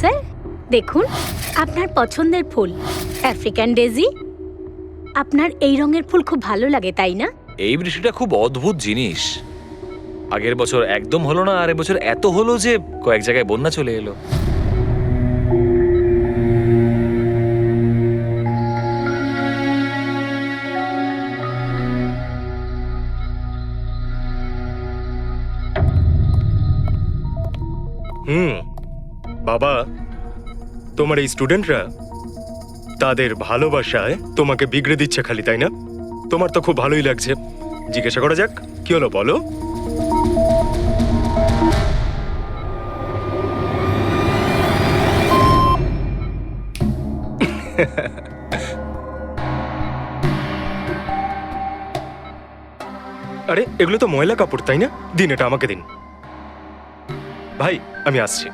Sir দেখুন, আপনার পছন্দের ফুল আফ্রিকান ডেজি। আপনার এই রঙের ফুল খুব ভালো লাগে, তাই না? এই বৃষ্টিটা খুব অদ্ভুত জিনিস। আগের বছর একদম হলো না, আর এবছর এত হলো যে কয়েক জায়গায় বন্যা চলে এলো। বাবা, তোমার এই স্টুডেন্টরা তাদের ভালোবাসায় তোমাকে বিগড়ে দিচ্ছে খালি, তাই না? তোমার তো খুব ভালোই লাগছে। জিজ্ঞাসা করা যাক, কি হলো বলো? আরে এগুলো তো ময়লা কাপড়, তাই না? দিন, এটা আমাকে দিন। ভাই, আমি আসছি।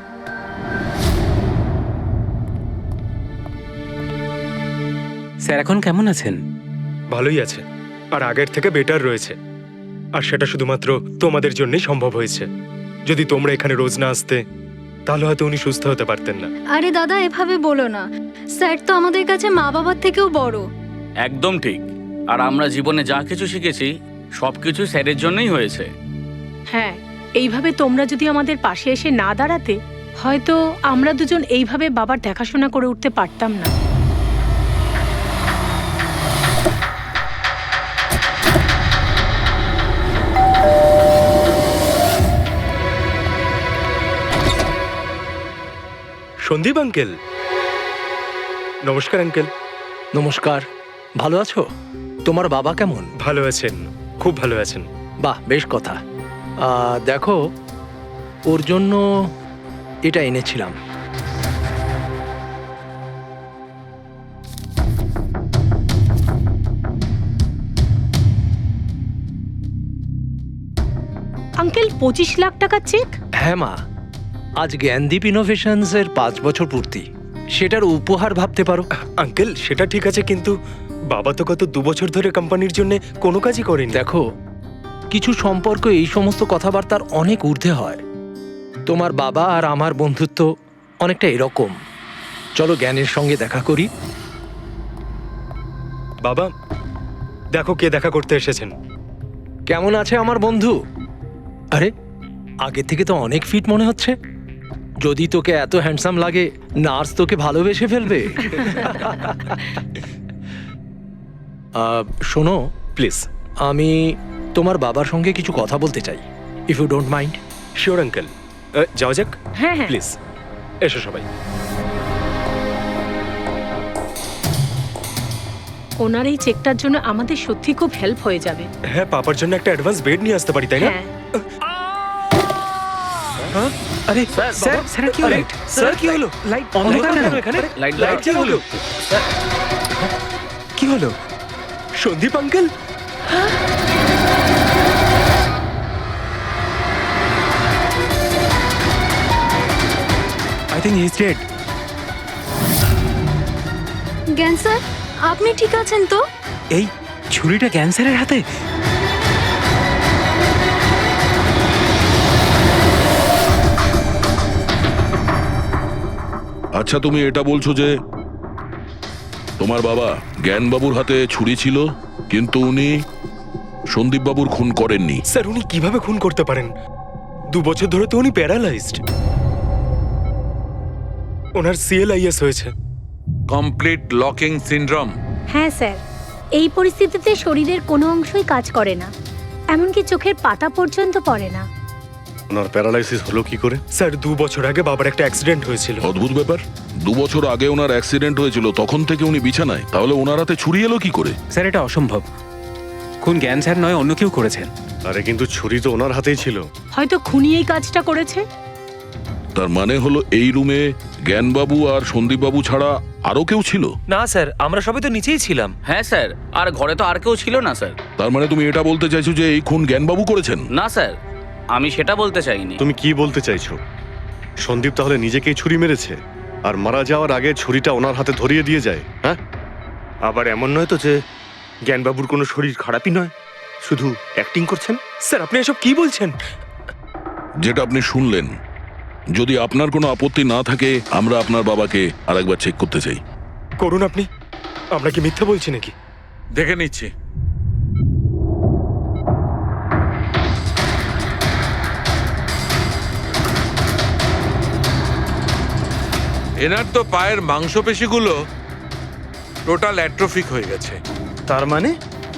স্যার এখন কেমন আছেন? ভালোই আছে, আর আগের থেকে বেটার রয়েছে। আর সেটা শুধুমাত্র তোমাদের জন্যই সম্ভব হয়েছে। যদি তোমরা এখানে রোজ না আসতে, তাহলে হয়তো উনি সুস্থ হতে পারতেন না। আরে দাদা, এভাবে বলো না। স্যার তো আমাদের কাছে মা বাবার থেকেও বড়। একদম ঠিক। আর আমরা জীবনে যা কিছু শিখেছি সবকিছু স্যারের জন্যই হয়েছে। হ্যাঁ, এইভাবে তোমরা যদি আমাদের পাশে এসে না দাঁড়াতে, হয়তো আমরা দুজন এইভাবে বাবার দেখাশোনা করে উঠতে পারতাম না। সন্দীপ আঙ্কেল, নমস্কার আঙ্কেল। নমস্কার। ভালো আছো? তোমার বাবা কেমন? ভালো আছেন, খুব ভালো আছেন। বাহ, বেশ কথা। দেখো, ওর জন্য এটা এনেছিলাম। আঙ্কেল, 25 লাখ টাকার চেক? হ্যাঁ মা, আজ জ্ঞানদীপ ইনোভেশনস এর 5 বছর পূর্তি। সেটার উপহার ভাবতে পারো। আঙ্কেল, সেটা ঠিক আছে, কিন্তু বাবা তো গত 2 বছর ধরে কোম্পানির জন্য কোনো কাজই করেনি। দেখো, কিছু সম্পর্ক এই সমস্ত কথাবার্তার অনেক ঊর্ধ্বে হয়। তোমার বাবা আর আমার বন্ধুত্ব অনেকটা এরকম। চলো জ্ঞানের সঙ্গে দেখা করি। বাবা, দেখো কে দেখা করতে এসেছেন। কেমন আছে আমার বন্ধু? আরে, আগে থেকে তো অনেক ফিট মনে হচ্ছে। যদি তোকে এত হ্যান্ডসাম লাগে, নার্স তোকে ভালোবেসে ফেলবে। শোনো প্লিজ। আমি তোমার বাবার সঙ্গে কিছু কথা বলতে চাই, if you don't mind. Sure uncle, যাও যাক। হ্যাঁ হ্যাঁ। প্লিজ এসো সবাই। ওনার এই চেকটার জন্য আমাদের সত্যি খুব হেল্প হয়ে যাবে। হ্যাঁ, পাপার জন্য একটা অ্যাডভান্স বেড নিয়ে আসতে পারি, তাই না? হ্যাঁ। আরে স্যার, স্যার কি হলো? স্যার, কি হলো? লাইট অন্ধকার কেন এখানে? লাইট লাইট কি হলো? কি হলো? Sandeep uncle, I think he is dead. Gyan sir, আপনি ঠিক আছেন তো? এই ছুরিটা ক্যান্সারের হাতে? আচ্ছা, তুমি এটা বলছো যে তোমার বাবা জ্ঞানবাবুর হাতে ছুরি ছিল, কিন্তু উনি সন্দীপবাবুর খুন করেননি। স্যার উনি কিভাবে খুন করতে পারেন? 2 বছর ধরে তো উনি প্যারালাইজড। ওনার CLIS হয়েছে। Complete locking syndrome. হ্যাঁ স্যার, এই পরিস্থিতিতে শরীরের কোনো অংশই কাজ করে না, এমনকি চোখের পাতা পর্যন্ত পড়ে না। ওনার প্যারালাইসিস হলো কি করে? স্যার 2 বছর আগে বাবার একটা অ্যাক্সিডেন্ট হয়েছিল। অদ্ভুত ব্যাপার, 2 বছর আগে ওনার অ্যাক্সিডেন্ট হয়েছিল, তখন থেকে উনি বিছানায়, তাহলে ওনার হাতে ছুরি এলো কি করে? স্যার এটা অসম্ভব। খুন জ্ঞান স্যার নয়, অন্য কেউ করেছেন। আরে কিন্তু ছুরি তো ওনার হাতেই ছিল। হয়তো খুনি এই কাজটা করেছে। তার মানে হলো এই রুমে জ্ঞানবাবু আর সন্দীপবাবু ছাড়া আরো কেউ ছিল? না স্যার, আমরা সবাই তো নিচেই ছিলাম। হ্যাঁ স্যার, আর ঘরে তো আর কেউ ছিল না স্যার। তার মানে তুমি এটা বলতে চাইছো যে এই খুন জ্ঞানবাবু করেছেন? না স্যার, আমি সেটা বলতে চাইনি। তুমি কি বলতে চাইছো? সন্দীপ তাহলে নিজেকেই ছুরি মেরেছে, আর মারা যাওয়ার আগে ছুরিটা ওনার হাতে ধরিয়ে দিয়ে যায়? হ্যাঁ, আবার এমন নয় তো যে জ্ঞানবাবুর কোনো শরীর খারাপই নয়, শুধু অ্যাক্টিং করছেন। স্যার আপনি এসব কি বলছেন? যেটা আপনি শুনলেন, যদি আপনার কোনো আপত্তি না থাকে আমরা আপনার বাবাকে আরেকবার চেক করতে চাই। করুন আপনি। আমরা কি মিথ্যা বলছি নাকি? দেখে নিচ্ছি। এনার তো পায়ের মাংসপেশিগুলো টোটাল অ্যাট্রোফিক হয়ে গেছে। তার মানে?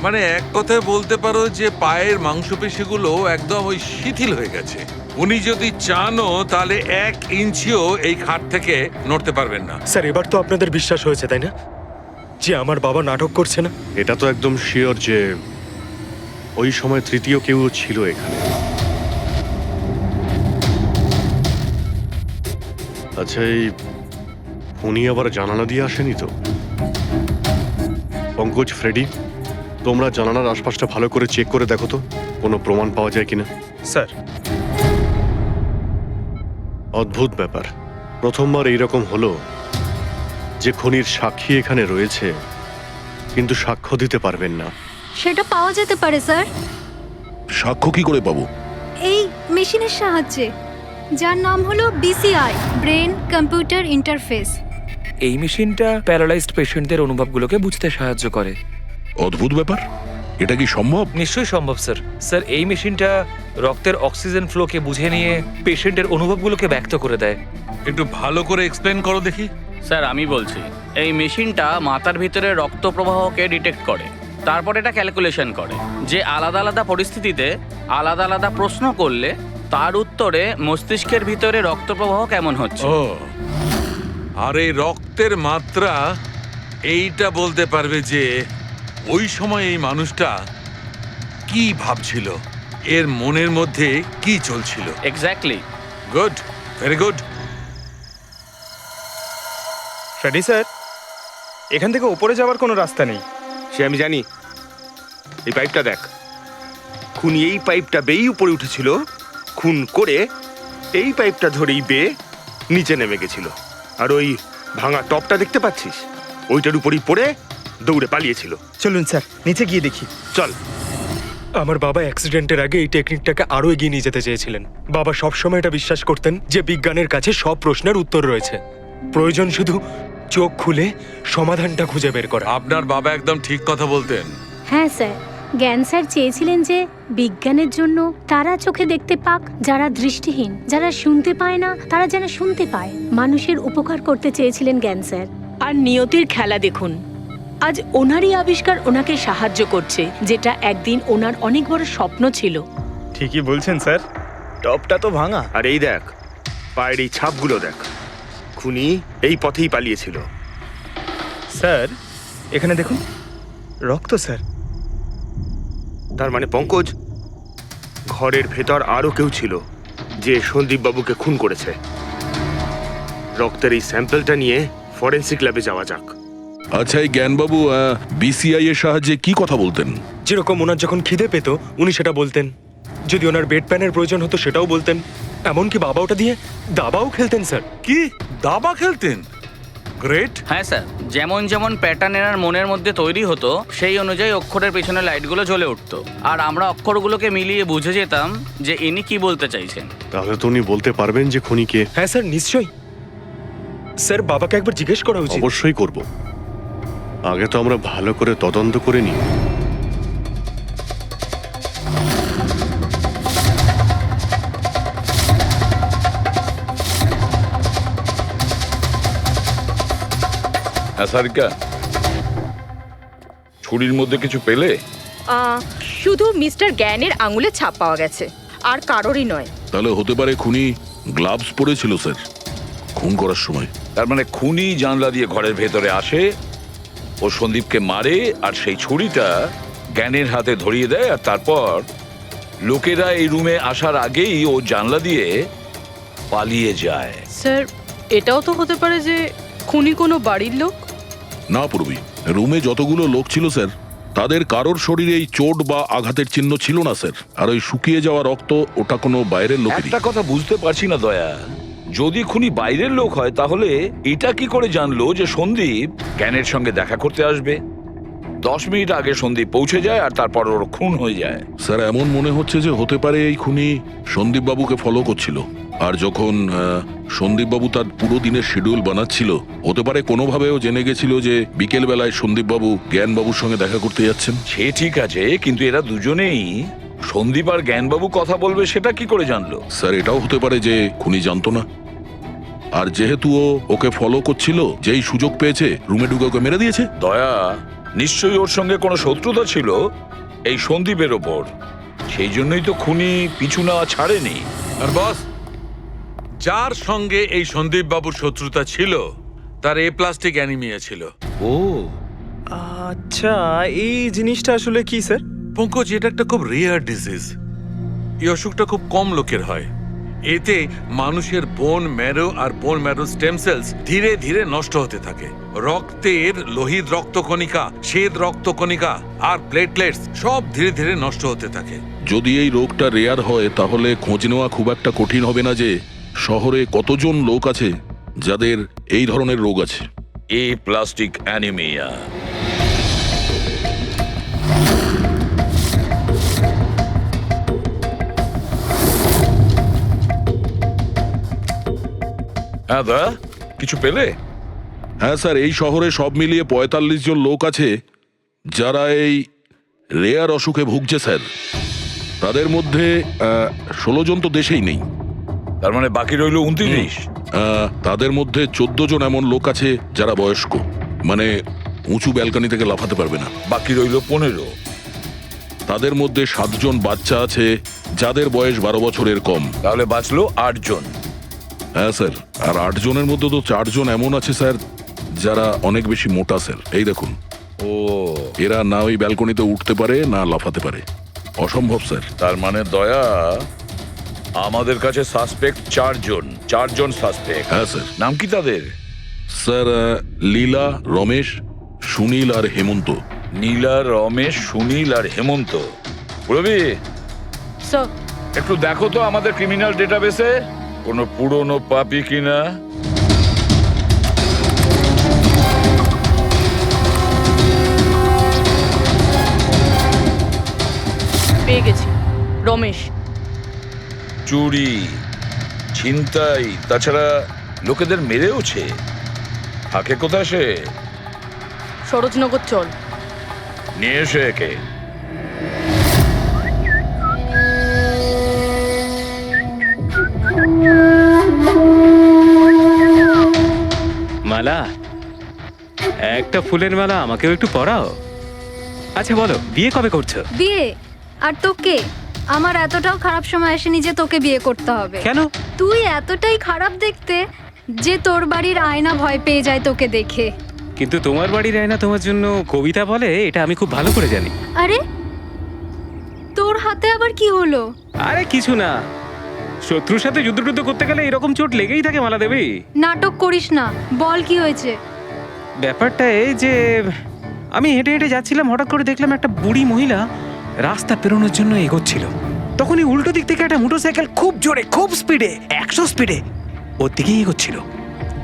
মানে এক কথায় বলতে পারো যে পায়ের মাংসপেশিগুলো একদম ওই শিথিল হয়ে গেছে। উনি যদি চানও তাহলে 1 ইঞ্চিও এই খাট থেকে নড়তে পারবেন না। স্যার, এবার তো আপনাদের বিশ্বাস হয়েছে তাই না, যে আমার বাবা নাটক করছে না? এটা তো একদম শিওর যে ওই সময় তৃতীয় কেউ ছিল এখানে। আচ্ছা, এই উনি আবার জানালা দিয়ে আসেনি তো? পঙ্কজ, ফ্রেডি, তোমরা জানালার আশপাশটা ভালো করে চেক করে দেখো তো কোনো প্রমাণ পাওয়া যায় কিনা। স্যার, অদ্ভুত ব্যাপার, প্রথমবার এইরকম হলো যে খুনির সাক্ষী এখানে রয়েছে কিন্তু সাক্ষ্য দিতে পারবেন না। সেটা পাওয়া যেতে পারে স্যার, সাক্ষ্য কি করে পাবো? এই মেশিনের সাহায্যে, যার নাম হলো BCI, ব্রেন কম্পিউটার ইন্টারফেস। এই মেশিনটা প্যারালাইজড পেশেন্টদের অনুভবগুলোকে বুঝতে সাহায্য করে। অদ্ভুত ব্যাপার, এটা কি সম্ভব? নিশ্চয়ই সম্ভব স্যার। স্যার, এই মেশিনটা রক্তের অক্সিজেন ফ্লোকে বুঝে নিয়ে পেশেন্টের অনুভবগুলোকে ব্যক্ত করে দেয়। একটু ভালো করে এক্সপ্লেন করো দেখি। স্যার আমি বলছি, এই মেশিনটা মাথার ভিতরে রক্ত প্রবাহকে ডিটেক্ট করে, তারপর এটা ক্যালকুলেশন করে যে আলাদা আলাদা পরিস্থিতিতে আলাদা আলাদা প্রশ্ন করলে তার উত্তরে মস্তিষ্কের ভিতরে রক্ত প্রবাহ কেমন হচ্ছে। ও, আর এই রক্তের মাত্রা এইটা বলতে পারবে যে ওই সময় এই মানুষটা কি ভাবছিল, এর মনের মধ্যে কি চলছিল। Exactly. Good, very good. Freddie sir, এখান থেকে ওপরে যাওয়ার কোনো রাস্তা নেই। সে আমি জানি। এই পাইপটা দেখ, খুনি এই পাইপটা বেয়েই উপরে উঠেছিল, খুন করে এই পাইপটা ধরেই বেয়ে নিচে নেমে গেছিল। আর ওই ভাঙা টপটা দেখতে পাচ্ছিস, ওইটার উপরই পড়ে দৌড়ে পালিয়েছিল। চলুন স্যার, নিচে গিয়ে দেখি। চল। আমার বাবা অ্যাক্সিডেন্টের আগে এই টেকনিকটাকে আরো এগিয়ে নিয়ে যেতে চেয়েছিলেন। বাবা সবসময় এটা বিশ্বাস করতেন যে বিজ্ঞানের কাছে সব প্রশ্নের উত্তর রয়েছে, প্রয়োজন শুধু চোখ খুলে সমাধানটা খুঁজে বের করা। আপনার বাবা একদম ঠিক কথা বলতেন। হ্যাঁ স্যার, জ্ঞান স্যার চেয়েছিলেন যে বিজ্ঞানের জন্য তারা চোখে দেখতে পাক যারা দৃষ্টিহীন, যারা শুনতে পায় না তারা যেন শুনতে পায়। মানুষের উপকার করতে চেয়েছিলেন জ্ঞান স্যার। আর নিয়তির খেলা দেখুন, আজ ওনারই আবিষ্কার ওনাকে সাহায্য করছে, যেটা একদিন ওনার অনেক বড় স্বপ্ন ছিল। ঠিকই বলছেন স্যার, টপটা তো ভাঙা। আর এই দেখ, পায়ের এই ছাপগুলো দেখ, খুনি এই পথেই পালিয়েছিল। স্যার, এখানে দেখুন, রক্ত স্যার। তার মানে পঙ্কজ, ঘরের ভেতর আরো কেউ ছিল যে সন্দীপ বাবুকে খুন করেছে। রক্তের এই স্যাম্পলটা নিয়ে ফরেন্সিক ল্যাবে যাওয়া যাক। আচ্ছা, এই জ্ঞানবাবু BCI এর সাহায্যে কি কথা বলতেন? যেরকম ওনার যখন খিদে পেত উনি সেটা বলতেন, যদি ওনার বেড প্যানের প্রয়োজন হতো সেটাও বলতেন, এমনকি বাবা ওটা দিয়ে দাবাও খেলতেন স্যার। কি দাবা খেলতেন? গ্রেট। হ্যাঁ স্যার, যেমন যেমন প্যাটার্ন এনার মনের মধ্যে তৈরি হতো সেই অনুযায়ী অক্ষরের পেছনে লাইটগুলো জ্বলে উঠতো, আর আমরা অক্ষরগুলোকে মিলিয়ে বুঝে যেতাম যে ইনি কি বলতে চাইছেন। তাহলে তো উনি বলতে পারবেন যে খুনি কে। হ্যাঁ স্যার, নিশ্চয়ই। স্যার, বাবাকে একবার জিজ্ঞেস করা উচিত। অবশ্যই করব, আগে তো আমরা ভালো করে তদন্ত করে নিই। সারিকা, ছুরির মধ্যে কিছু পেলে? শুধু মিস্টার জ্ঞানের আঙুলের ছাপ পাওয়া গেছে, আর কারোরই নয়। তাহলে হতে পারে খুনি গ্লাভস পরেছিল স্যার খুন করার সময়। তার মানে খুনি জানলা দিয়ে ঘরের ভেতরে আসে, ও সন্দীপকে মারে, আর সেই ছুরিটা জ্ঞানের হাতে ধরিয়ে দেয়, আর তারপর লোকেরা এই রুমে আসার আগেই ও জানলা দিয়ে পালিয়ে যায়। স্যার, এটাও তো হতে পারে যে খুনি কোনো বাড়ির লোক। না পূর্বী, রুমে যতগুলো লোক ছিল স্যার, তাদের কারোর শরীরে এই চোট বা আঘাতের চিহ্ন ছিল না স্যার। আর ওই শুকিয়ে যাওয়া রক্ত, ওটা কোনো বাইরের লোক। একটা কথা বুঝতে পারছি না দয়া, যদি খুনি বাইরের লোক হয় তাহলে এটা কি করে জানলো যে সন্দীপ জ্ঞানের সঙ্গে দেখা করতে আসবে? 10 মিনিট আগে সন্দীপ পৌঁছে যায় আর তারপর ওর খুন হয়ে যায়। স্যার, এমন মনে হচ্ছে যে হতে পারে এই খুনি সন্দীপ বাবুকে ফলো করছিল। আর যখন সন্দীপবাবু তার পুরো দিনের শিডিউল বানাচ্ছিল, হতে পারে কোনোভাবেও জেনে গেছিল যে বিকেল বেলায় সন্দীপবাবু জ্ঞানবাবুর সঙ্গে দেখা করতে যাচ্ছেন। সে ঠিক আছে, কিন্তু এরা দুজনেই সন্দীপ আর জ্ঞানবাবু কথা বলবে সেটা কি করে জানলো? স্যার, এটাও হতে পারে যে খুনি জানতো না, আর যেহেতু ও ওকে ফলো করছিল, যেই সুযোগ পেয়েছে রুমে ঢুকে ওকে মেরে দিয়েছে। দয়া নিশ্চয়ই ওর সঙ্গে কোনো শত্রুতা ছিল এই সন্দীপের ওপর, সেই জন্যই তো খুনি পিছু নেওয়া ছাড়েনি। আর বস, যার সঙ্গে এই সন্দীপ বাবুর শত্রুতা ছিল তার এ প্লাস্টিক অ্যানিমিয়া ছিল। ও আচ্ছা, এই জিনিসটা আসলে কি স্যার? পঙ্কজ, এটা একটা খুব রেয়ার ডিজিজ। এই অসুখটা খুব কম লোকের হয়। এতে মানুষের বোন ম্যারো আর বোন ম্যারো স্টেম সেলস ধীরে ধীরে নষ্ট হতে থাকে। রক্তের লোহিত রক্তকণিকা, শ্বেত রক্তকণিকা আর প্লেটলেটস সব ধীরে ধীরে নষ্ট হতে থাকে। যদি এই রোগটা রেয়ার হয়, তাহলে খোঁজ নেওয়া খুব একটা কঠিন হবে না যে শহরে কতজন লোক আছে যাদের এই ধরনের রোগ আছে। এ প্লাস্টিক অ্যানিমিয়া। হ্যাঁ দা, কিছু পেলে? হ্যাঁ স্যার, এই শহরে সব মিলিয়ে ৪৫ জন লোক আছে যারা এই রেয়ার অসুখে ভুগছে স্যার। তাদের মধ্যে ১৬ জন তো দেশেই নেই। তার মানে বাকি রইল ২৯। তাদের মধ্যে ১৪ জন এমন লোক আছে যারা বয়স্ক, মানে উঁচু ব্যালকনি থেকে লাফাতে পারবে না। বাকি রইল ১৫। তাদের মধ্যে ৭ জন বাচ্চা আছে যাদের বয়স ১২ বছরের কম। তাহলে বাঁচলো ৮ জন। হ্যাঁ স্যার, আর ৮ জনের মধ্যে তো ৪ জন এমন আছে স্যার যারা অনেক বেশি মোটা স্যার। এই দেখুন, ও, এরা না ওই ব্যালকনিতে উঠতে পারে না লাফাতে পারে। অসম্ভব স্যার। তার মানে দয়া, আমাদের কাছে সাসপেক্ট ৪ জন। ৪ জন সাসপেক্ট। হ্যাঁ স্যার। নাম কি তাদের? স্যার, লীলা, রমেশ, সুনীল আর হেমন্ত। নীলা, রমেশ, সুনীল আর হেমন্ত। রবি, স্যার, একটু দেখো তো আমাদের ক্রিমিনাল ডেটাবেসে কোনো পুরনো পাপি কিনা। পেয়ে গেছি, রমেশ। চুরি, ছিনতাই, তাছাড়া লোকেদের মেরেওছে। থাকে কোথায় সে? সরোজনগর চল। নিয়ে এসে একে। মালা, একটা ফুলের মালা আমাকেও একটু পরাও। আচ্ছা বলো, বিয়ে কবে করছো? বিয়ে? আর তোকে? আমার এতটাও খারাপ সময় আসেনি যে তোকে বিয়ে করতে হবে। কেন? তুই এতটাই খারাপ দেখতে যে তোর বাড়ির আয়না ভয় পেয়ে যায় তোকে দেখে। কিন্তু তোমার বাড়ির আয়না তোমার জন্য কবিতা বলে, এটা আমি খুব ভালো করে জানি। আরে, তোর হাতে আবার কি হলো? আরে কিছু না, শত্রুর সাথে যুদ্ধ করতে গেলে এরকম চোট লেগেই থাকে মালা দেবী। নাটক করিস না, বল কি হয়েছে? ব্যাপারটা এই যে আমি হেঁটে হেঁটে যাচ্ছিলাম, হঠাৎ করে দেখলাম একটা বুড়ি মহিলা রাস্তা পেরোনোর জন্য এগোচ্ছিল। তখনই উল্টো দিক থেকে একটা মোটরসাইকেল খুব জোরে, খুব স্পিডে, ১০০ স্পিডে ওর দিকেই এগোচ্ছিল।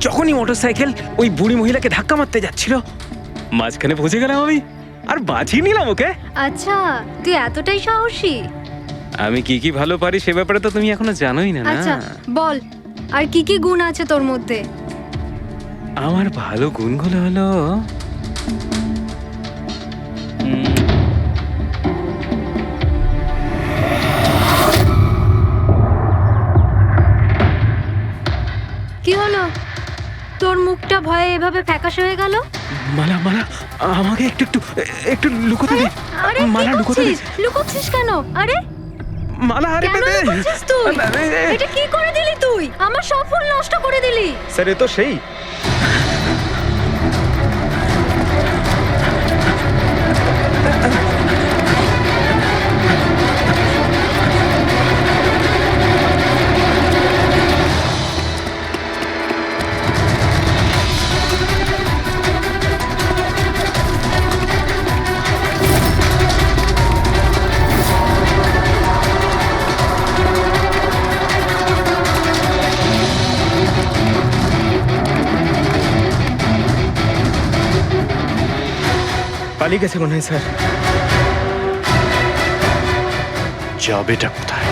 যখনই মোটরসাইকেল ওই বুড়ি মহিলাকে ধাক্কা মারতে যাচ্ছিল, মাঝখানে পৌঁছে গেলাম আমি আর বাঁচিয়ে নিলাম ওকে। আচ্ছা, তুই এতটাই সাহসী? আমি কি কি ভালো পারি সে ব্যাপারে তো তুমি এখনো জানোই না। আচ্ছা বল, আর কি কি গুণ আছে তোর মধ্যে? আমার ভালো গুণগুলো হলো কি হলো? তোর মুখটা ভয়ে এভাবে ফ্যাকাশে হয়ে গেল? মালা, আমাকে একটু লুকোতে দে। আরে মালা, লুকোতে দে। লুকোচ্ছিস কেন? আরে মালা, আরে কেন লুকোচ্ছিস তুই? এটা কি করে দিলি তুই? আমার সব ফুল নষ্ট করে দিলি। স্যার, এ তো সেই। পালিয়ে গেছে মনে হয় স্যার। যাবেটা কোথায়?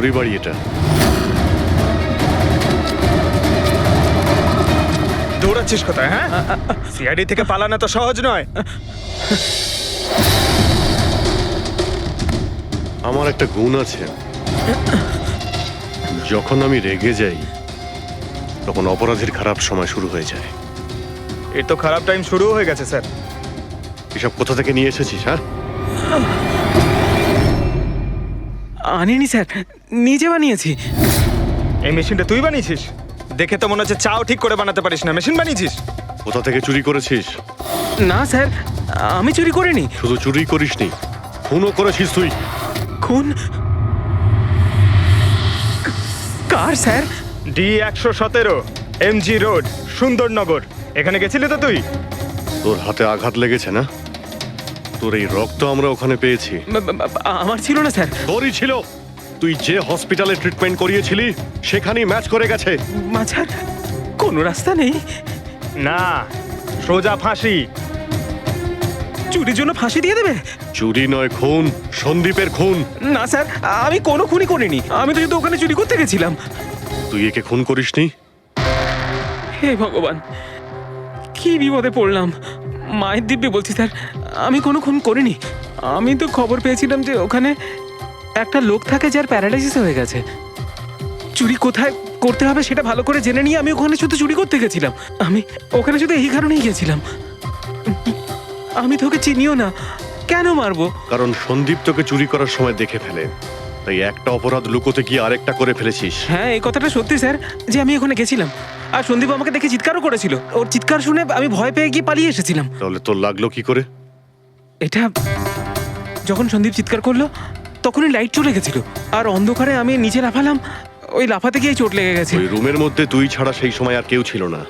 তোরই বাড়ি এটা। দৌড়াচ্ছিস কোথায়? হ্যাঁ, সিআইডি থেকে পালানো তো সহজ নয়। আমার একটা গুণ আছে, যখন আমি রেগে যাই তখন অপরাধীর খারাপ সময় শুরু হয়ে যায়। এর তো খারাপ টাইম শুরু হয়ে গেছে স্যার। এসব কোথা থেকে নিয়ে এসেছিস? হ্যাঁ, আনিনি স্যার, নিজে বানিয়েছি। এই মেশিনটা তুই বানিয়েছিস? দেখে তো মনে হচ্ছে চাও ঠিক করে বানাতে পারিস না, মেশিন বানিয়েছিস। কোথা থেকে চুরি করেছিস? না স্যার, আমি চুরি করিনি। শুধু চুরি করিসনি, খুনও করেছিস তুই। খুন? কার sir? D117 MG road, Sundarnagar. এখানে গেছিলি তো তুই? তোর হাতে আঘাত লেগেছে না? তোর এই রক্ত আমরা ওখানে পেয়েছি। আমার ছিল না স্যার। তোরই ছিল। তুই যে হসপিটালে ট্রিটমেন্ট করিয়েছিলি সেখানেই ম্যাচ করে গেছে। মাঝার কোনো রাস্তা নেই? না, সোজা ফাঁসি। চুরির জন্য ফাঁসি দিয়ে দেবে? চুরি নয়, খুন। সন্দীপের খুন। না স্যার, আমি কোনো খুনই করিনি। আমি তো শুধু ওখানে চুরি করতে গেছিলাম। তুই একে খুন করিসনি? হে ভগবান, কি বিপদে পড়লাম। মায়ের দিব্যে বলছি স্যার, আমি কোনো খুন করিনি। আমি তো খবর পেয়েছিলাম যে ওখানে একটা লোক থাকে যার প্যারালাইসিস হয়ে গেছে। চুরি কোথায় করতে হবে সেটা ভালো করে জেনে নিয়ে আমি ওখানে শুধু চুরি করতে গেছিলাম। আমি ওখানে শুধু এই কারণেই গেছিলাম। আমি তোকে চিনিও না, কেন মারবো? কারণ সন্দীপ তোকে চুরি করার সময় দেখে ফেলে, তাই একটা অপরাধ লুকোতে গিয়ে আরেকটা করে ফেলেছিস। হ্যাঁ, এই কথাটা সত্যি স্যার, যে আমি ওখানে গেছিলাম আর সন্দীপ আমাকে দেখে চিৎকারও করেছিল। ওর চিৎকার শুনে আমি ভয় পেয়ে গিয়ে পালিয়ে এসেছিলাম। তাহলে তোর লাগলো কি করে? এটা যখন সন্দীপ চিৎকার করলো তখনই লাইট চলে গেছিল আর অন্ধকারে আমি নিচে লাফালাম। ওই লাফাতে গিয়ে চোট লেগে গেছে। ওই রুমের মধ্যে তুই ছাড়া সেই সময় আর কেউ ছিল না।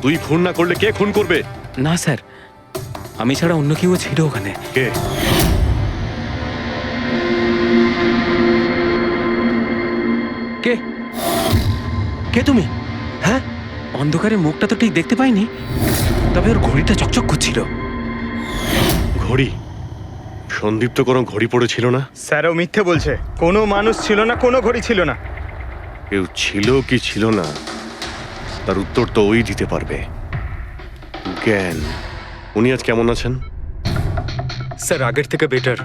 তুই খুন না করলে কে খুন করবে? না স্যার, আমি ছাড়া অন্য কেউ ছিল ওখানে। কে? কে? কে তুমি? হ্যাঁ, অন্ধকারে মুখটা তো ঠিক দেখতে পাইনি, তবে ওর ঘড়িটা চকচক করছিল। ঘড়ি? সন্দীপ তো কোনো ঘড়ি পড়েছিল না। স্যারও মিথ্যে বলছে। কোনো মানুষ ছিল না, কোনো ঘড়ি ছিল না। কেউ ছিল কি ছিল না তার উত্তর তো ওই দিতে পারবে। জ্ঞান, উনি আজ কেমন আছেন? স্যার আগের থেকে বেটার,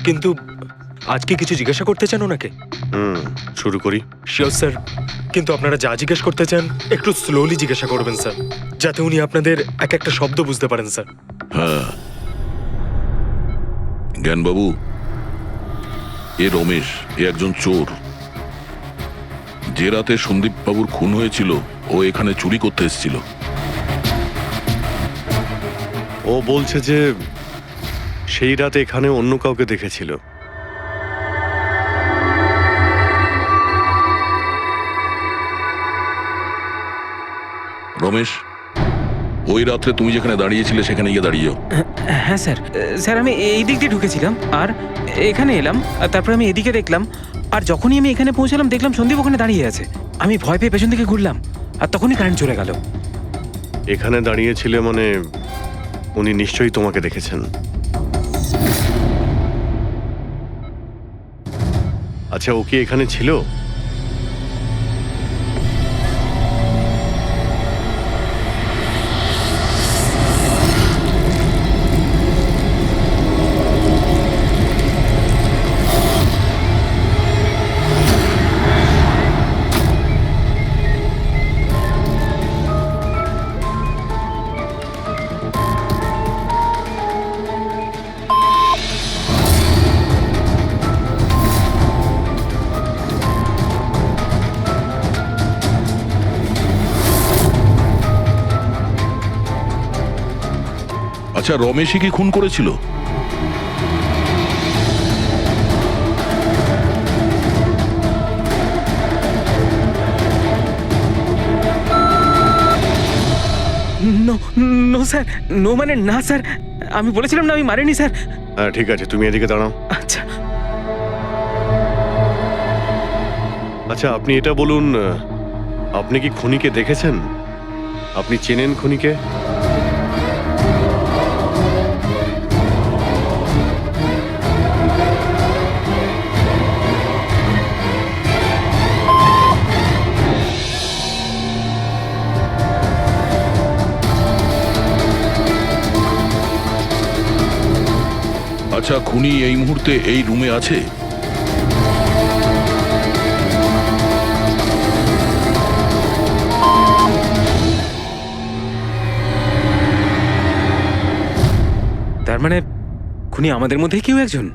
কিন্তু আজকে কিছু জিজ্ঞাসা করতে চান ওনাকে? শুরু করি। শিওর স্যার, কিন্তু আপনারা যা জিজ্ঞেস করতে চান একটু স্লোলি জিজ্ঞাসা করবেন স্যার, যাতে উনি আপনাদের এক একটা শব্দ বুঝতে পারেন স্যার। হ্যাঁ, জ্ঞানবাবু, এ রমেশ, এ একজন চোর। যে রাতে সন্দীপ বাবুর খুন হয়েছিল ও এখানে চুরি করতে এসেছিল। ও বলছে যে সেই রাতে এখানে অন্য কাউকে দেখেছিল। রমেশ, ওই রাত্রে তুমি যেখানে দাঁড়িয়েছিলে সেখানে গিয়ে দাঁড়িয়ে যাও। হ্যাঁ স্যার। স্যার, আমি এই দিক দিয়ে ঢুকেছিলাম আর এখানে এলাম, আর তারপর আমি এদিকে দেখলাম, আর যখনই আমি এখানে পৌঁছালাম দেখলাম সন্দীপ ওখানে দাঁড়িয়ে আছে। আমি ভয় পেয়ে পেছন দিকে ঘুরলাম আর তখনই কারেন্ট চলে গেল। এখানে দাঁড়িয়েছিলে মানে উনি নিশ্চয়ই তোমাকে দেখেছেন। আচ্ছা, ও কি এখানে ছিল? আচ্ছা, রমেশই কি খুন করেছিল? নো নো স্যার, নো মানে না স্যার, আমি বলেছিলাম না আমি মারিনি স্যার। হ্যাঁ ঠিক আছে, তুমি এদিকে দাঁড়াও। আচ্ছা আচ্ছা, আপনি এটা বলুন, আপনি কি খুনিকে দেখেছেন? আপনি চেনেন খুনিকে? আচ্ছা, খুনি এই মুহূর্তে এই রুমে আছে? তার মানে খুনি আমাদের মধ্যে কেউ একজন।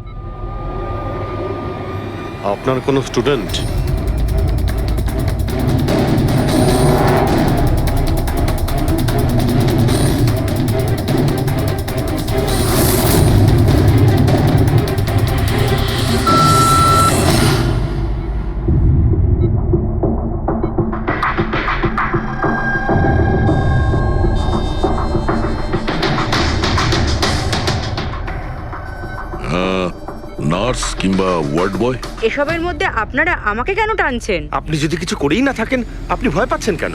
আপনার কোনো স্টুডেন্ট? নার্স কিংবা ওয়ার্ড বয়? এসবের মধ্যে আপনারা আমাকে কেন টানছেন? আপনি যদি কিছু করেই না থাকেন, আপনি ভয় পাচ্ছেন কেন?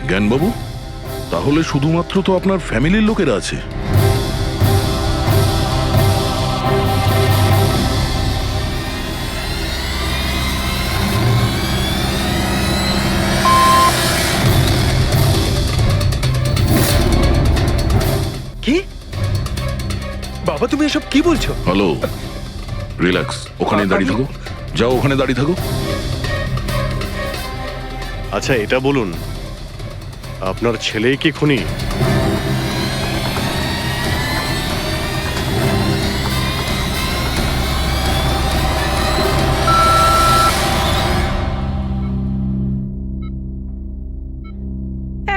জ্ঞানবাবু, তাহলে শুধুমাত্র তো আপনার ফ্যামিলির লোকেরা আছে। কি বাবা, তুমি এসব কি বলছো? হ্যালো, রিল্যাক্স, ওখানে দাঁড়িয়ে থাকো। যাও, ওখানে দাঁড়িয়ে থাকো। আচ্ছা, এটা বলুন, আপনার ছেলেই কি খুনি?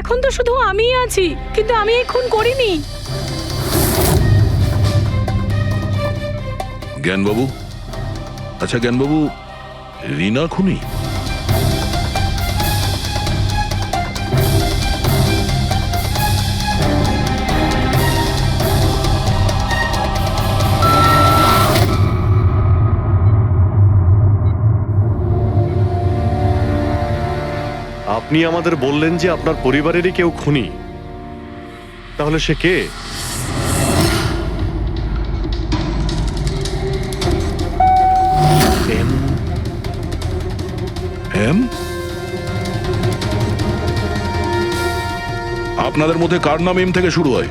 এখন তো শুধু আমিই আছি, কিন্তু আমি এই খুন করিনি। জ্ঞানবাবু, আচ্ছা জ্ঞানবাবু, রিনা খুনি? আপনি আমাদের বললেন যে আপনার পরিবারেরই কেউ খুনি। তাহলে সে কে? এম? আপনাদের মধ্যে কার নাম এম থেকে শুরু হয়?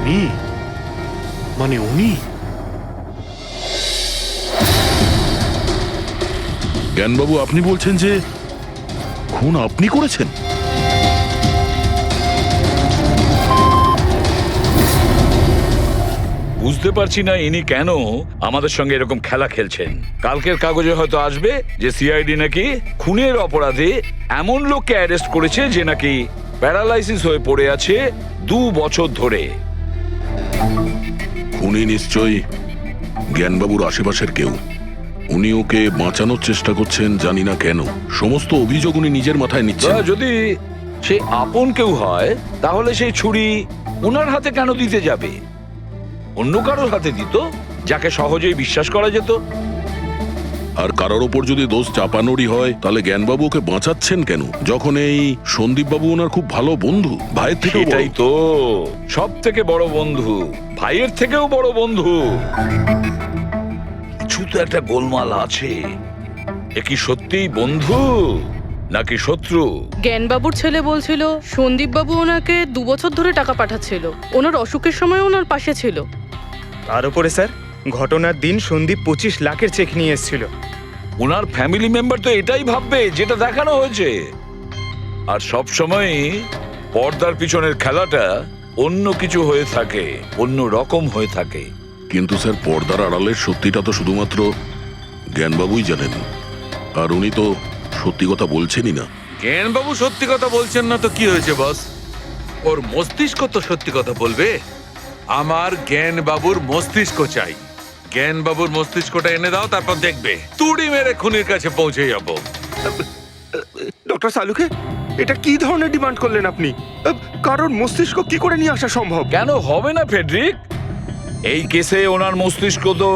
মি, মানে উনি? জ্ঞানবাবু, আপনি বলছেন যে খুন আপনি করেছেন? বুঝতে পারছি না ইনি কেন আমাদের সঙ্গে এরকম খেলা খেলছেন। কালকের কাগজে হয়তো আসবে যে সিআইডি নাকি খুনের অপরাধে এমন লোককে অ্যারেস্ট করেছে যে নাকি প্যারালাইসিস হয়ে পড়ে আছে 2 বছর ধরে। খুনি নিশ্চয়ই জ্ঞানবাবুর আশেপাশের কেউ। উনি ওকে বাঁচানোর চেষ্টা করছেন, জানি না কেন। সমস্ত অভিযোগ উনি নিজের মাথায় নিচ্ছেন। যদি সে আপন কেউ হয় তাহলে সেই ছুরি ওনার হাতে কেন দিতে যাবে? অন্য কারোর হাতে দিত, যাকে সহজেই বিশ্বাস করা যেত। আর কারোর ওপর যদি দোষ চাপানোরই হয়, তাহলে জ্ঞানবাবু ওকে বাঁচাচ্ছেন কেন, যখন এই সন্দীপবাবু ওনার খুব ভালো বন্ধু, ভাইয়ের থেকে? এটাই তো, সব থেকে বড় বন্ধু, ভাইয়ের থেকেও বড় বন্ধু। কিছু তো একটা গোলমাল আছে। এ কি সত্যিই বন্ধু নাকি শত্রু? জ্ঞানবাবুর ছেলে বলছিল সন্দীপবাবু ওনাকে 2 বছর ধরে টাকা পাঠাচ্ছিল, ওনার অসুখের সময় ওনার পাশে ছিল। তার উপরে স্যার, ঘটনার দিন সন্দীপ 25 লাখের চেক নিয়ে এসেছিল। ওনার ফ্যামিলি মেম্বার তো এটাই ভাববে যেটা দেখানো হয়েছে। আর সব সময় পর্দার পিছনের খেলাটা অন্য কিছু হয়ে থাকে, অন্য রকম হয়ে থাকে। কিন্তু স্যার, পর্দার আড়ালের সত্যিটা তো শুধুমাত্র জ্ঞানবাবুই জানেন, আর উনি তো সত্যি কথা বলছেনই না। জ্ঞানবাবু সত্যি কথা বলছেন না তো কি হয়েছে বস? ওর মস্তিষ্ক তো সত্যি কথা বলবে। আমার জ্ঞানবাবুর মস্তিষ্ক চাই। জ্ঞানবাবুর মস্তিষ্কটা এনে দাও, তারপর দেখবে তুড়ি মেরে খুনির কাছে পৌঁছে যাবো। ডক্টর সালুকে, এটা কি ধরনের ডিমান্ড করলেন আপনি? কারোর মস্তিষ্ক কি করে নিয়ে আসা সম্ভব? কেন হবে না ফেডরিক? এই কেসে ওনার মস্তিষ্ক তো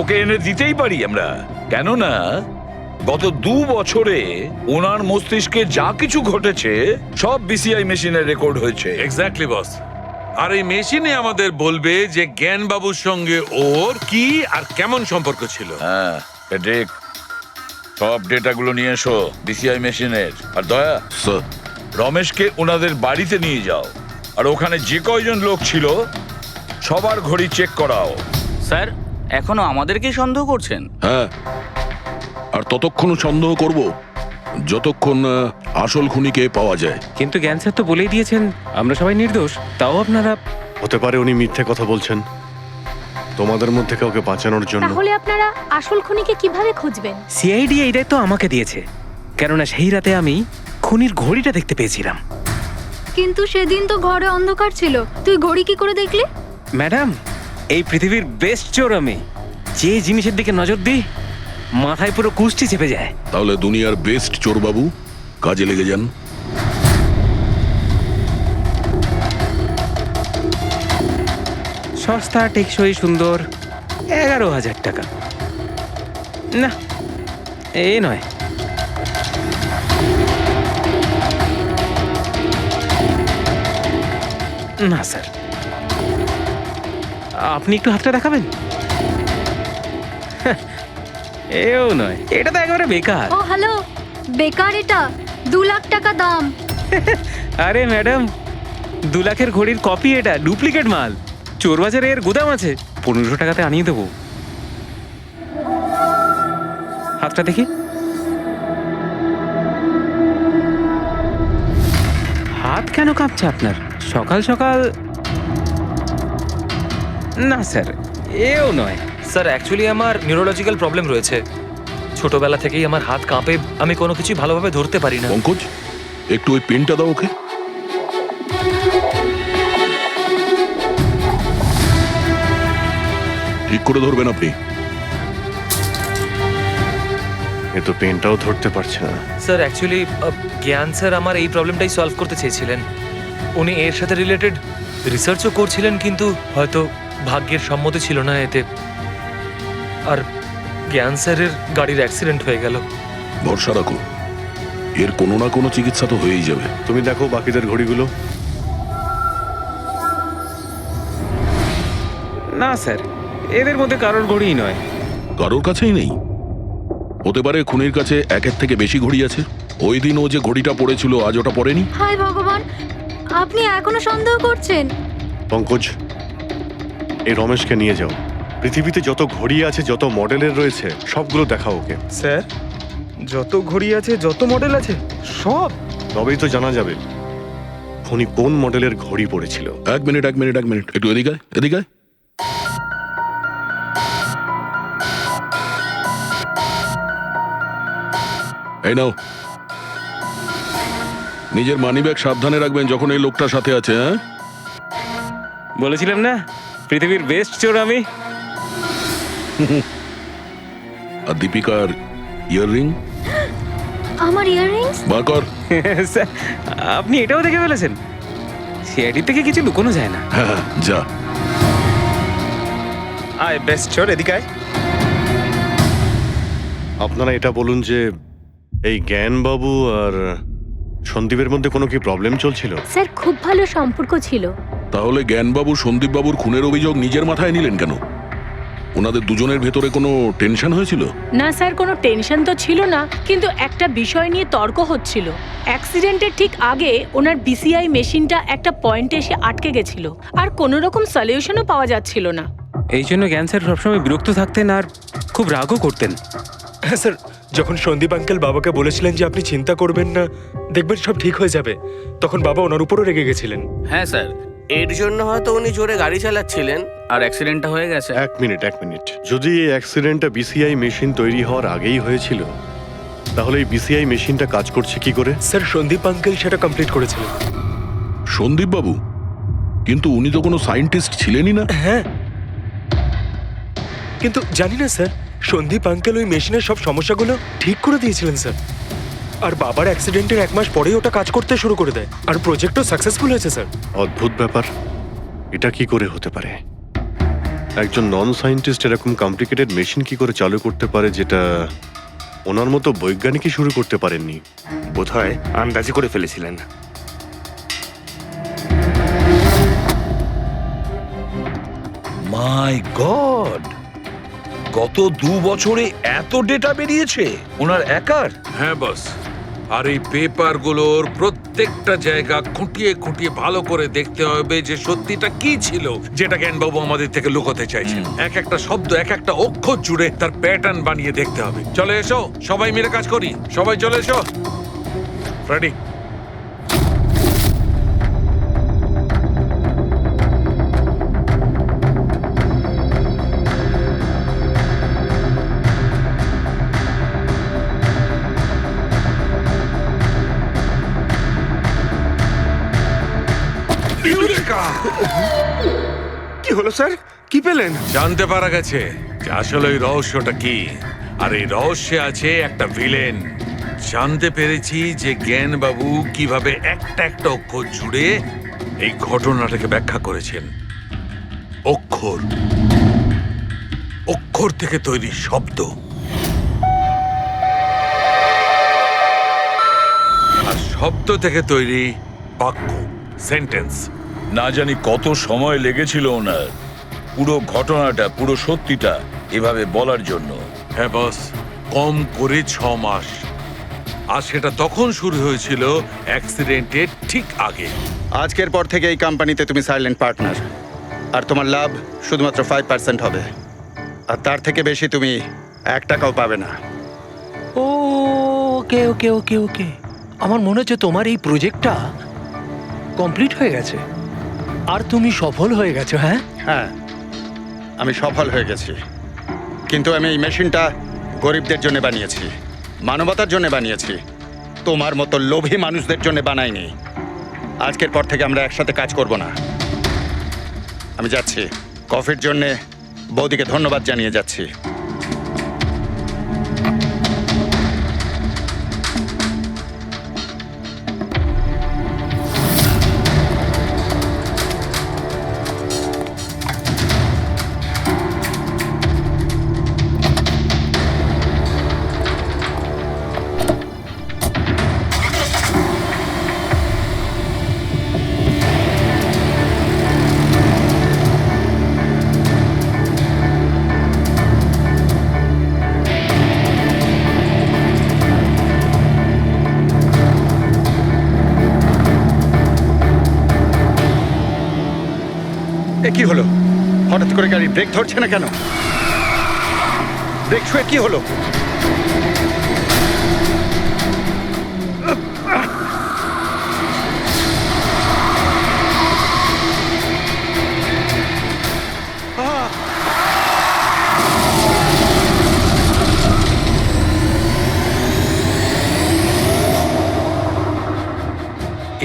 ওকে এনে দিতেই পারি আমরা। কেননা গত 2 বছরে ওনার মস্তিষ্কে যা কিছু ঘটেছে সব বিসিআই মেশিনে রেকর্ড হয়েছে। এক্স্যাক্টলি বস। আর এই মেশিনে আমাদের বলবে যে জ্ঞানবাবুর সঙ্গে ওর কি আর কেমন সম্পর্ক ছিল। হ্যাঁ পেড্রিক, সব ডেটাগুলো নিয়ে এসো বিসিআই মেশিনের। আর দয়া, রমেশকে ওনাদের বাড়িতে নিয়ে যাও, আর ওখানে যে কয়জন লোক ছিল সবার ঘড়ি চেক করাও। স্যার, এখনো আমাদেরকেই সন্দেহ করছেন? হ্যাঁ, আর ততক্ষণ সন্দেহ করব যতক্ষণ না আসল খুনিকে পাওয়া যায়। কিন্তু জ্ঞান স্যার তো বলেই দিয়েছেন আমরা সবাই নির্দোষ, তাও আপনারা। হতে পারে উনি মিথ্যে কথা বলছেন তোমাদের মধ্যে কাউকে বাঁচানোর জন্য। তাহলে আপনারা আসল খুনিকে কিভাবে খুঁজবেন? সিআইডি এই দায়িত্ব আমাকে দিয়েছে, কেননা সেই রাতে আমি খুনির ঘড়িটা দেখতে পেয়েছিলাম। কিন্তু সেদিন তো ঘরে অন্ধকার ছিল, তুই ঘড়ি কি করে দেখলি? ম্যাডাম, এই পৃথিবীর বেস্ট চোর আমি। যে জিনিসের দিকে নজর দিই মাথায় পুরো কুষ্টি চেপে যায়। তাহলে দুনিয়ার বেস্ট চোরবাবু কাজে লেগে যান। সস্তা, টেকসই, সুন্দর, 11,000 টাকা। না, এ নয়। না স্যার, আপনি একটু হাতটা দেখাবেন? এও নয়, এটা তো একেবারে বেকার। ও হ্যালো, বেকার এটা, 2 লাখ টাকা দাম। আরে ম্যাডাম, 2 লাখের ঘড়ির কপি, এটা ডুপ্লিকেট মাল। চোর বাজারে এর গুদাম আছে, 1500 টাকাতে আনিয়ে দেবো। হাতটা দেখি। হাত কেন কাঁপছে আপনার সকাল সকাল? না স্যার, এও নয়। স্যার, অ্যাকচুয়ালি আমার নিউরোলজিক্যাল প্রবলেম রয়েছে। ছোটবেলা থেকেই আমার হাত কাঁপে, আমি কোনো কিছু ভালোভাবে ধরতে পারি না। পঙ্কজ, একটু ওই পেনটা দাও ওকে। ঠিক করে ধরবেন আপনি। এ তো পেনটাও ধরতে পারছে না। স্যার, অ্যাকচুয়ালি জ্ঞান স্যার আমার এই প্রবলেমটাই সলভ করতে চেয়েছিলেন। উনি এর সাথে রিলেটেড রিসার্চও করছিলেন, কিন্তু হয়তো ভাগ্যের সম্মতি ছিল না এতে। আর জ্ঞান স্যারের গাড়ির অ্যাক্সিডেন্ট হয়ে গেল। ভরসা রাখো, এর কোনো না কোনো চিকিৎসা তো হয়েই যাবে। তুমি দেখো বাকিদের ঘড়িগুলো। না স্যার, এদের মধ্যে কারোর ঘড়িই নয়। কারোর কাছেই নেই? হতে পারে খুনির কাছে একের থেকে বেশি ঘড়ি আছে। ওই দিন ও যে ঘড়িটা পড়েছিল আজ ওটা পড়েনি। হায় ভগবান, আপনি এখনো সন্দেহ করছেন? পঙ্কজ, এই রমেশকে নিয়ে যাও। পৃথিবীতে যত ঘড়ি আছে, যত মডেলের রয়েছে, সবগুলো দেখাও ওকে। স্যার, যত ঘড়ি আছে, যত মডেল আছে, সব। তবেই তো জানা যাবে খুনি কোন মডেলের ঘড়ি পড়েছিল। এক মিনিট, একটু এদিকে আয়, এদিকে আয়। এই নাও, নিজের মানিব্যাগ সাবধানে রাখবেন যখন এই লোকটার সাথে আছে। হ্যাঁ, বলেছিলাম না পৃথিবীর বেস্ট চোর আমি। আর দীপিকার ইয়াররিং আমার ইয়াররিংস? বার কর। স্যার, আপনি এটাও দেখে ফেলেছেন? সিআইডি থেকে কিছু লুকোনো যায় না। হ্যাঁ, যা। আয় বেস্ট চোর, এদিকে আয়। আপনারা এটা বলুন যে এই জ্ঞানবাবু আর সন্দীপের মধ্যে কোনো কি প্রবলেম চলছিল? স্যার, খুব ভালো সম্পর্ক ছিল। তাহলে জ্ঞানবাবু সন্দীপবাবুর খুনের অভিযোগ নিজের মাথায় নিলেন কেন? ওনাদের দুজনের ভেতরে কোনো টেনশন হয়েছিল? না স্যার, কোনো টেনশন তো ছিল না, কিন্তু একটা বিষয় নিয়ে তর্ক হচ্ছিল। অ্যাক্সিডেন্টের ঠিক আগে ওনার বিসিআই মেশিনটা একটা পয়েন্টে এসে আটকে গেছিল, আর কোনো রকম সলিউশনও পাওয়া যাচ্ছিল না। এই জন্য জ্ঞান স্যার সবসময় বিরক্ত থাকতেন আর খুব রাগও করতেন। হ্যাঁ স্যার, যখন সন্দীপ আঙ্কেল বাবাকে বলেছিলেন যে আপনি চিন্তা করবেন না, দেখবেন সব ঠিক হয়ে যাবে, তখন বাবা ওনার উপরও রেগে গেছিলেন। হ্যাঁ স্যার, এর জন্য হয়তো উনি জোরে গাড়ি চালাচ্ছিলেন আর অ্যাক্সিডেন্টটা হয়ে গেছে। এক মিনিট। যদি এই অ্যাক্সিডেন্টটা বিসিআই মেশিন তৈরি হওয়ার আগেই হয়েছিল, তাহলে এই বিসিআই মেশিনটা কাজ করছে কি করে? স্যার, সন্দীপ আঙ্কেল সেটা কমপ্লিট করেছিলেন। সন্দীপ বাবু? কিন্তু উনি তো কোনো সায়েন্টিস্ট ছিলেনই না। হ্যাঁ, কিন্তু জানি না স্যার, সন্দীপ আঙ্কেল ওই মেশিনের সব সমস্যাগুলো ঠিক করে দিয়েছিলেন স্যার। আর বাবার অ্যাক্সিডেন্টের 1 মাস পরেই ওটা কাজ করতে শুরু করে দেয়, আর প্রজেক্টও সাকসেসফুল হয়েছে স্যার। অদ্ভুত ব্যাপার, এটা কি করে হতে পারে? একজন নন সায়েন্টিস্ট এরকম কমপ্লিকেটেড মেশিন কি করে চালু করতে পারে, যেটা ওনার মতো বৈজ্ঞানিকই শুরু করতে পারেননি? বোধহয় আন্দাজি করে ফেলেছিলেন। মাই গড, গত 2 বছরে এত ডেটা বেরিয়েছে ওনার একার? হ্যাঁ বস, আর এই পেপারগুলোর প্রত্যেকটা জায়গা খুঁটিয়ে খুঁটিয়ে ভালো করে দেখতে হবে যে সত্যিটা কি ছিল যেটা জ্ঞানবাবু আমাদের থেকে লুকোতে চাইছেন। এক একটা শব্দ, এক একটা অক্ষর জুড়ে তার প্যাটার্ন বানিয়ে দেখতে হবে। চলে এসো, সবাই মিলে কাজ করি। সবাই চলে এসো। রেডি? কি হলো স্যার? কি পেলেন? জানতে পারা গেছে যে আসলে ওই রহস্যটা কি, আর এই রহস্যে আছে একটা ভিলেন। জানতে পেরেছি যে জ্ঞানবাবু কিভাবে একটা একটা অক্ষর জুড়ে এই ঘটনাটাকে ব্যাখ্যা করেছেন। অক্ষর, অক্ষর থেকে তৈরি শব্দ, আর শব্দ থেকে তৈরি বাক্য, সেন্টেন্স। না জানি কত সময় লেগেছিল ওনার পুরো ঘটনাটা, পুরো সত্যিটা এভাবে বলার জন্য। হ্যাঁ বস, কম করে 6 মাস। আর সেটা তখন শুরু হয়েছিল অ্যাক্সিডেন্টের ঠিক আগে। আজকের পর থেকে এই কোম্পানিতে তুমি সাইলেন্ট পার্টনার, আর তোমার লাভ শুধুমাত্র 5% হবে, আর তার থেকে বেশি তুমি 1 টাকাও পাবে না। ও ওকে ওকে ওকে ওকে, আমার মনে হচ্ছে তোমার এই প্রজেক্টটা কমপ্লিট হয়ে গেছে আর তুমি সফল হয়ে গেছো। হ্যাঁ হ্যাঁ, আমি সফল হয়ে গেছি, কিন্তু আমি এই মেশিনটা গরিবদের জন্য বানিয়েছি, মানবতার জন্য বানিয়েছি, তোমার মতো লোভী মানুষদের জন্য বানাইনি। আজকের পর থেকে আমরা একসাথে কাজ করব না। আমি যাচ্ছি, কফির জন্য বৌদিকে ধন্যবাদ জানিয়ে যাচ্ছি। এ কি হলো? হঠাৎ করে গাড়ি ব্রেক ধরছে না কেন? ব্রেক ছুঁয়ে কি হলো?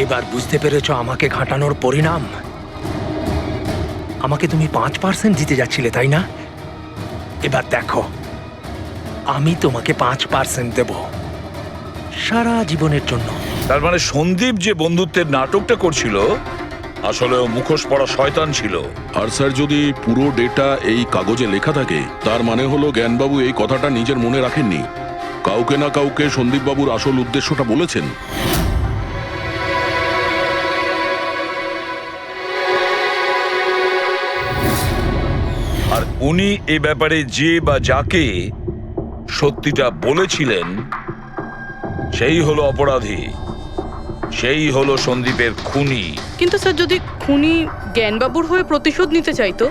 এবার বুঝতে পেরেছো আমাকে ঘাটানোর পরিণাম? আমাকে তুমি 5% দিতে যাচ্ছিলে, তাই না? এবার দেখো, আমি তোমাকে 5% দেব সারা জীবনের জন্য। তার মানে সন্দীপ যে বন্ধুত্বের নাটকটা করছিল আসলে ও মুখোশ পড়া শয়তান ছিল। আর স্যার, যদি পুরো ডেটা এই কাগজে লেখা থাকে তার মানে হলো জ্ঞানবাবু এই কথাটা নিজের মনে রাখেননি, কাউকে না কাউকে সন্দীপবাবুর আসল উদ্দেশ্যটা বলেছেন। আর উনি এ ব্যাপারে যে বা যাকে সত্যিটা বলেছিলেন সেই হলো অপরাধী, সেই হলো সন্দীপের খুনি। কিন্তু স্যার, যদি খুনি জ্ঞানবাবুর হয়ে প্রতিশোধ নিতে চাইতো,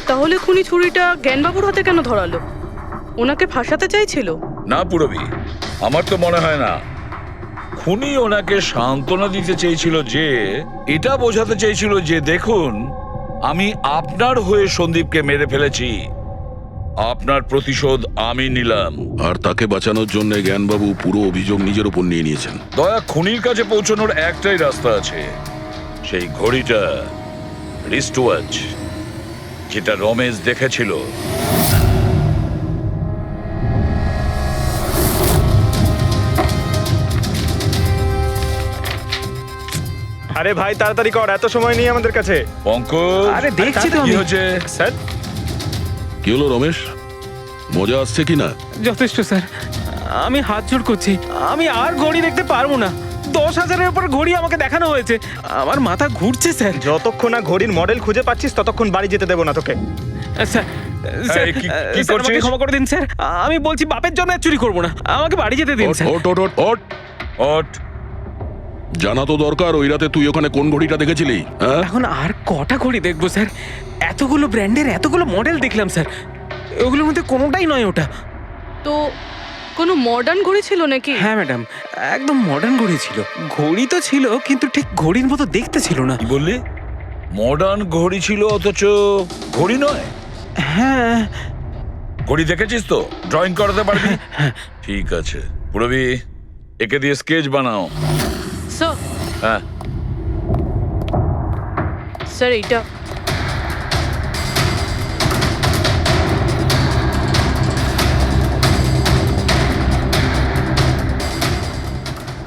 তাহলে খুনি ছুরিটা জ্ঞানবাবুর হাতে কেন ধরালো? ওনাকে ফাঁসাতে চাইছিল? না পুরবি, আমার তো মনে হয় না। খুনি ওনাকে সান্ত্বনা দিতে চেয়েছিল, যে এটা বোঝাতে চেয়েছিল যে দেখুন, আমি আপনার হয়ে সন্দীপকে মেরে ফেলেছি, আপনার প্রতিশোধ আমি নিলাম। আর তাকে বাঁচানোর জন্য জ্ঞানবাবু পুরো অভিযোগ নিজের উপর নিয়ে নিয়েছেন। দয়া, খুনির কাছে পৌঁছানোর একটাই রাস্তা আছে, সেই ঘড়িটা, রিস্ট ওয়াচ, যেটা রমেশ দেখেছিল। আরে ভাই তাড়াতাড়ি কর, এত সময় নেই আমাদের কাছে। পঙ্কজ, আরে দেখছি তো কি আমি। হচ্ছে? স্যার, কি হলো রমেশ, মজা আসছে কি না? যথেষ্ট স্যার, আমি হাত জোড় করছি, আমি আর ঘড়ি দেখতে পারবো না। 10,000-এর উপর ঘড়ি আমাকে দেখানো হয়েছে, আমার মাথা ঘুরছে স্যার। যতক্ষণ না ঘড়ির মডেল খুঁজে পাচ্ছিস ততক্ষণ বাড়ি যেতে দেবো না তোকে। স্যার স্যার, এই, কি স্যার, আমাকে করছিস? ক্ষমা করে দিন স্যার। আমি বলছি বাপের জন্য আর চুরি করবো না, আমাকে বাড়ি যেতে দিন স্যার। ওট ওট ওট ওট ওট জানা তো দরকার ওই রাতে তুই ওখানে কোন ঘড়িটা দেখেছিলি, হ্যাঁ? এখন আর কটা ঘড়ি দেখবো স্যার? এতগুলো ব্র্যান্ডের এতগুলো মডেল দেখলাম স্যার, ওগুলোর মধ্যে কোনোটাই নয় ওটা। তো কোনো মডার্ন ঘড়ি ছিল নাকি? হ্যাঁ ম্যাডাম, একদম মডার্ন ঘড়ি ছিল। ঘড়ি তো ছিল কিন্তু ঠিক ঘড়ির মতো দেখতে ছিল না। কি বললি? মডার্ন ঘড়ি ছিল অথচ ঘড়ি নয়? হ্যাঁ। ঘড়ি দেখেছিস তো? ড্রয়িং করাতে পারবি? ঠিক আছে, পুরবি একে দিয়ে স্কেচ বানাও। স্যার, হ্যাঁ, স্যার এইটা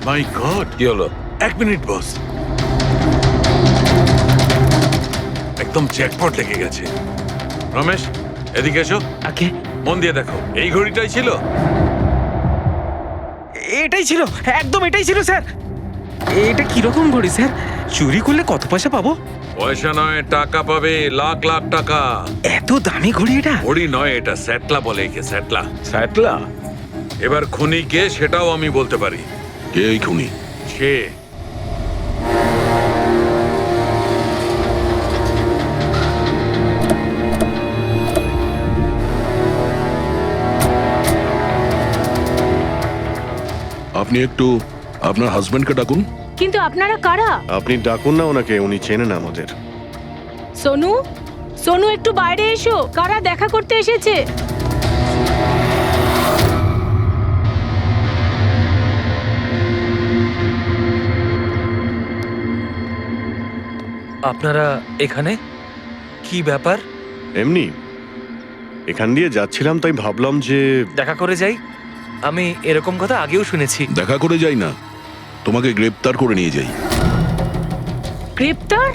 মাই গড, কি হলো? 1 মিনিট বস, একদম জ্যাকপট লেগে গেছে। রমেশ, এদিকে এসো। ওকে। মন দিয়ে দেখো, এই ঘড়িটাই ছিল। এটাই ছিল, একদম এটাই ছিল স্যার। এটা কিরকম ঘড়ি স্যার? চুরি করলে কত পয়সা পাবো? পয়সা নয়, টাকা পাবে, লাখ লাখ টাকা। এত দামি ঘড়ি এটা? ঘড়ি নয়, এটা স্যাটলা বলে একে, স্যাটলা। স্যাটলা? এবার খুনি কে সেটাও আমি বলতে পারি। কে এই খুনি? সে আপনি একটু আপনার হাজবেন্ডকে ডাকুন। কিন্তু আপনারা কারা? আপনি ডাকুন না ওনাকে, উনি চেনেন আমাদের। সোনু, সোনু একটু বাইরে এসো, কারা দেখা করতে এসেছে? আপনারা এখানে? কি ব্যাপার? এমনি এখান দিয়ে যাচ্ছিলাম, তাই ভাবলাম যে দেখা করে যাই। আমি এরকম কথা আগেও শুনেছি। দেখা করে যাই না, তোমাকে গ্রেপ্তার করে নিয়ে যাই। গ্রেপ্তার?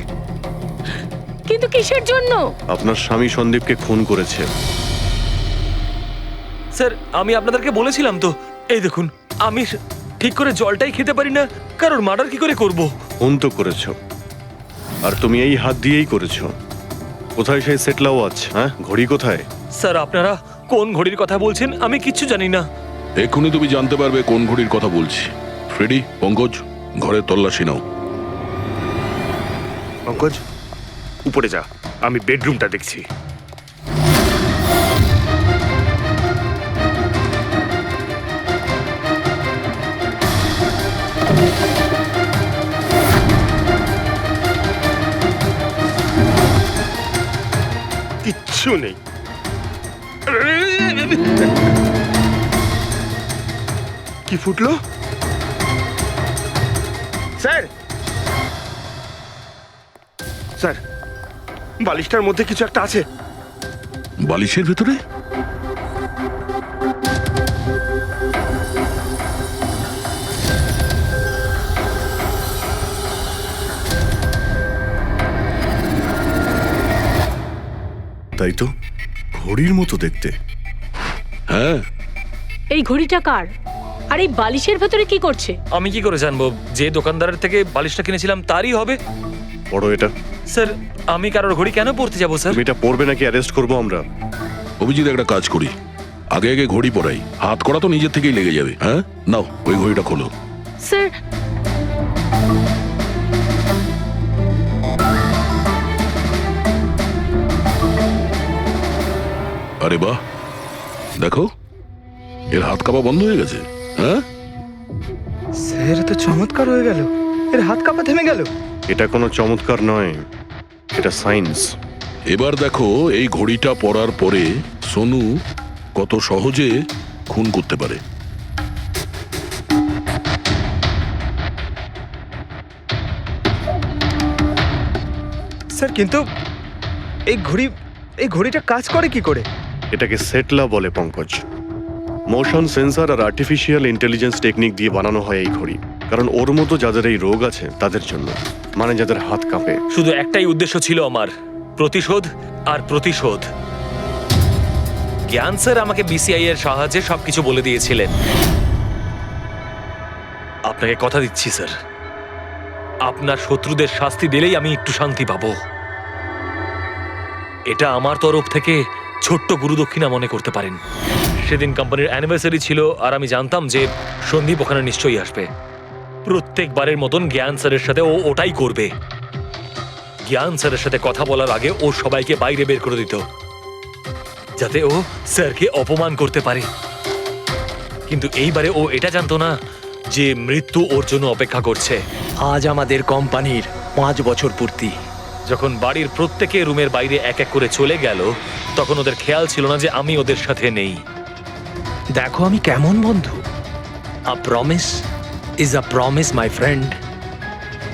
কিন্তু কিসের জন্য? আপনার স্বামী সন্দীপকে খুন করেছে। স্যার, আমি আপনাদেরকে বলেছিলাম তো, এই দেখুন, আমি ঠিক করে জলটাই খেতে পারি না, কারোর মার্ডার কি করে করব? খুন তো করেছো, আর তুমি এই হাত দিয়েই করেছো। কোথায় সেই সেটলা ওয়াচ? হ্যাঁ, ঘড়ি কোথায়? স্যার, আপনারা কোন ঘড়ির কথা বলছেন আমি কিচ্ছু জানি না। এক্ষুনি তুমি জানতে পারবে কোন ঘড়ির কথা বলছি। ফ্রেডি, পঙ্কজ, ঘরের তল্লাশি নাও। পঙ্কজ, উপরে যা, আমি বেডরুমটা দেখছি। কিচ্ছু নেই। কি ফুটলো? স্যার, স্যার, বালিশটার মধ্যে কিছু একটা আছে। বালিশের ভেতরে? তাই তো, ঘড়ির মতো দেখতে। হ্যাঁ। এই ঘড়িটা কার? আর এই বালিশের ভেতরে কি করছে? আমি কি করে জানবো? যে দোকানদারের থেকে বালিশটা কিনেছিলাম তারই হবে। পড়ো এটা। স্যার, আমি কারোর ঘড়ি কেন পড়তে যাবো স্যার? তুমি এটা পড়বে নাকি অ্যারেস্ট করবো আমরা? অভিজিৎ, একটা কাজ করি, আগে আগে ঘড়ি পরাই, হাত করা তো নিজের থেকেই লেগে যাবে। হ্যাঁ, নাও ওই ঘড়িটা খোলো। স্যার, আরে বাহ, দেখো এর হাত কাঁপা বন্ধ হয়ে গেছে। হ্যাঁ স্যার, তো চমৎকার হয়ে গেল, এর হাত কাঁপা থেমে গেল। এটা কোনো চমৎকার নয়, এটা সায়েন্স। এবার দেখো এই ঘড়িটা পরার পরে সোনু কত সহজে খুন করতে পারে। স্যার, কিন্তু এই ঘড়িটা কাজ করে কি করে? এটাকে সেটলা বলে পঙ্কজ। মোশন সেন্সর আর আর্টিফিশিয়াল ইন্টেলিজেন্স টেকনিক দিয়ে বানানো হয় এই ঘড়ি, কারণ ওর মতো যাদের এই রোগ আছে তাদের জন্য, মানে যাদের হাত কাঁপে। শুধু একটাই উদ্দেশ্য ছিল আমার, প্রতিশোধ আর প্রতিশোধ। জ্ঞান স্যার আমাকে বিসিআই এর সাহায্যে সবকিছু বলে দিয়েছিলেন। আপনাকে কথা দিচ্ছি স্যার, আপনার শত্রুদের শাস্তি দিলেই আমি একটু শান্তি পাবো। এটা আমার তরফ থেকে ছোট্ট গুরুদক্ষিণা মনে করতে পারেন। সেদিন কোম্পানির অ্যানিভার্সারি ছিল আর আমি জানতাম যে সন্দীপ ওখানে নিশ্চয়ই আসবে। প্রত্যেকবারের মতন জ্ঞান স্যারের সাথে ও ওটাই করবে। জ্ঞান স্যারের সাথে কথা বলার আগে ও সবাইকে বাইরে বের করে দিত, যাতে ও স্যারকে অপমান করতে পারে। কিন্তু এইবারে ও এটা জানতো না যে মৃত্যু ওর জন্য অপেক্ষা করছে। আজ আমাদের কোম্পানির 5 বছর পূর্তি। যখন বাড়ির প্রত্যেকে রুমের বাইরে এক এক করে চলে গেল, তখন ওদের খেয়াল ছিল না যে আমি ওদের সাথে নেই। দেখো আমি কেমন বন্ধু। A promise is a promise my friend,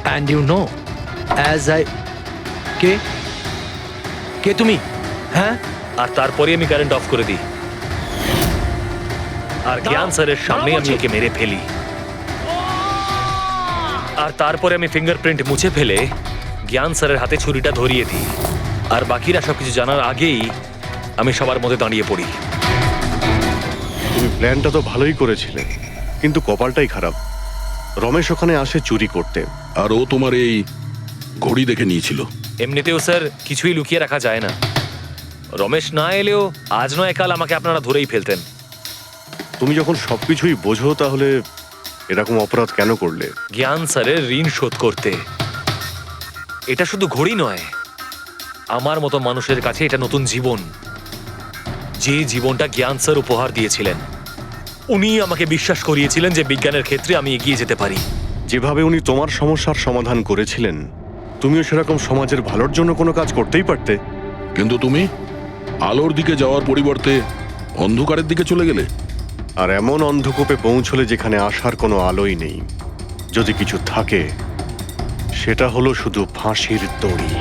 and you know as I কে কে তুমি? হ্যাঁ, আর তারপরে আমি কারেন্ট অফ করে দিই আর জ্ঞান স্যারের সামনে আমি ওকে মেরে ফেলি। আর তারপরে আমি ফিঙ্গারপ্রিন্ট মুছে ফেলে জ্ঞান স্যারের হাতে ছুরিটা ধরিয়ে দিই। আর বাকিরা সবকিছু জানার আগেই আমি সবার মধ্যে দাঁড়িয়ে পড়ি। তুমি প্ল্যানটা তো ভালোই করেছিলে, কিন্তু কপালটাই খারাপ। রমেশ ওখানে আসে চুরি করতে, আর ও তোমার এই ঘড়ি দেখে নিয়েছিল। এমনিতেও স্যার কিছুই লুকিয়ে রাখা যায় না। রমেশ না এলেও আজ নয় কাল আমাকে আপনারা ধরেই ফেলতেন। তুমি যখন সবকিছুই বোঝো তাহলে এরকম অপরাধ কেন করলে? জ্ঞান স্যারের ঋণ শোধ করতে। এটা শুধু ঘড়ি নয়, আমার মতো মানুষের কাছে এটা নতুন জীবন, যে জীবনটা জ্ঞান স্যার উপহার দিয়েছিলেন। উনি আমাকে বিশ্বাস করিয়েছিলেন যে বিজ্ঞানের ক্ষেত্রে আমি এগিয়ে যেতে পারি। যেভাবে উনি তোমার সমস্যার সমাধান করেছিলেন, তুমিও সেরকম সমাজের ভালোর জন্য কোনো কাজ করতেই পারতে। কিন্তু তুমি আলোর দিকে যাওয়ার পরিবর্তে অন্ধকারের দিকে চলে গেলে। আর এমন অন্ধকূপে পৌঁছলে যেখানে আসার কোনো আলোই নেই। যদি কিছু থাকে, সেটা হলো শুধু ফাঁসির দড়ি।